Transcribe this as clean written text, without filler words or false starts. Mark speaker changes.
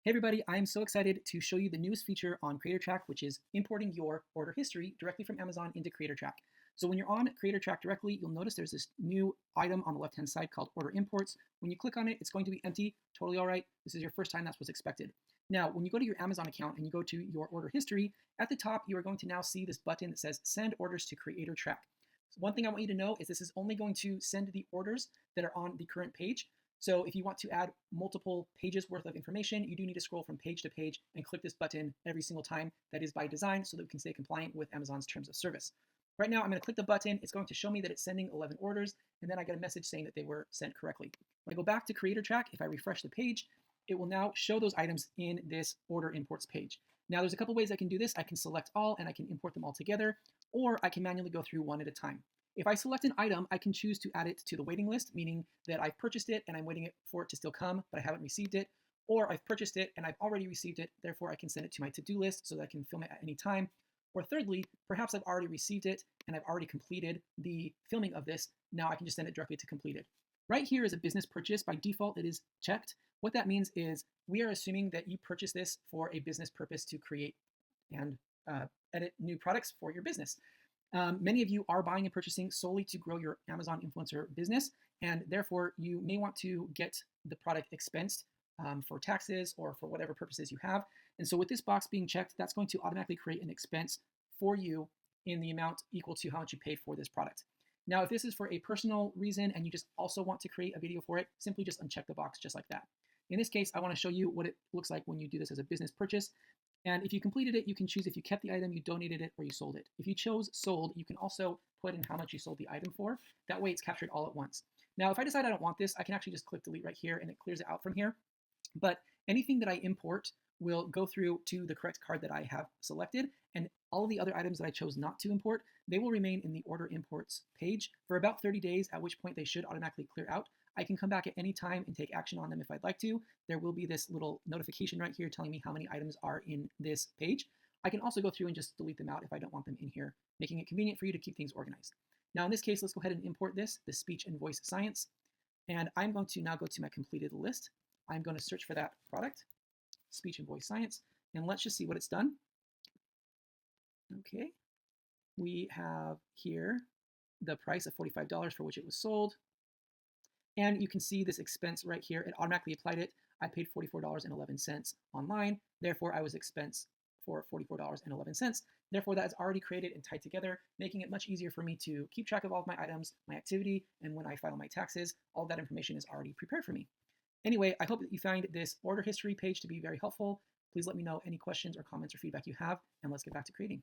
Speaker 1: Hey everybody, I am so excited to show you the newest feature on CreatorTrack, which is importing your order history directly from Amazon into CreatorTrack. So when you're on CreatorTrack directly, you'll notice there's this new item on the left-hand side called Order Imports. When you click on it, it's going to be empty, totally all right. This is your first time, that's what's expected. Now, when you go to your Amazon account and you go to your order history, at the top, you are going to now see this button that says Send Orders to CreatorTrack. So one thing I want you to know is this is only going to send the orders that are on the current page. So if you want to add multiple pages worth of information, you do need to scroll from page to page and click this button every single time. That is by design so that we can stay compliant with Amazon's terms of service. Right now, I'm going to click the button. It's going to show me that it's sending 11 orders, and then I get a message saying that they were sent correctly. When I go back to CreatorTrack, if I refresh the page, it will now show those items in this order imports page. Now, there's a couple ways I can do this. I can select all and I can import them all together, or I can manually go through one at a time. If I select an item, I can choose to add it to the waiting list, meaning that I've purchased it and I'm waiting for it to still come, but I haven't received it. Or I've purchased it and I've already received it, therefore I can send it to my to-do list so that I can film it at any time. Or thirdly, perhaps I've already received it and I've already completed the filming of this. Now I can just send it directly to completed. Right here is a business purchase. By default, it is checked. What that means is we are assuming that you purchase this for a business purpose to create and edit new products for your business. Many of you are buying and purchasing solely to grow your Amazon influencer business, and therefore you may want to get the product expensed for taxes or for whatever purposes you have. And so with this box being checked, that's going to automatically create an expense for you in the amount equal to how much you paid for this product. Now, if this is for a personal reason and you just also want to create a video for it, simply just uncheck the box just like that. In this case, I want to show you what it looks like when you do this as a business purchase. And if you completed it, you can choose if you kept the item, you donated it, or you sold it. If you chose sold, you can also put in how much you sold the item for. That way it's captured all at once. Now, if I decide I don't want this, I can actually just click delete right here and it clears it out from here. But anything that I import will go through to the correct card that I have selected, and all of the other items that I chose not to import, they will remain in the order imports page for about 30 days, at which point they should automatically clear out. I can come back at any time and take action on them if I'd like to. There will be this little notification right here telling me how many items are in this page. I can also go through and just delete them out if I don't want them in here, making it convenient for you to keep things organized. Now in this case, let's go ahead and import this, the speech and voice science. And I'm going to now go to my completed list. I'm going to search for that product, speech and voice science, and let's just see what it's done. Okay, we have here the price of $45 for which it was sold. And you can see this expense right here. It automatically applied it. I paid $44.11 online. Therefore, I was expensed for $44.11. Therefore, that is already created and tied together, making it much easier for me to keep track of all of my items, my activity, and when I file my taxes, all that information is already prepared for me. Anyway, I hope that you find this order history page to be very helpful. Please let me know any questions or comments or feedback you have, and let's get back to creating.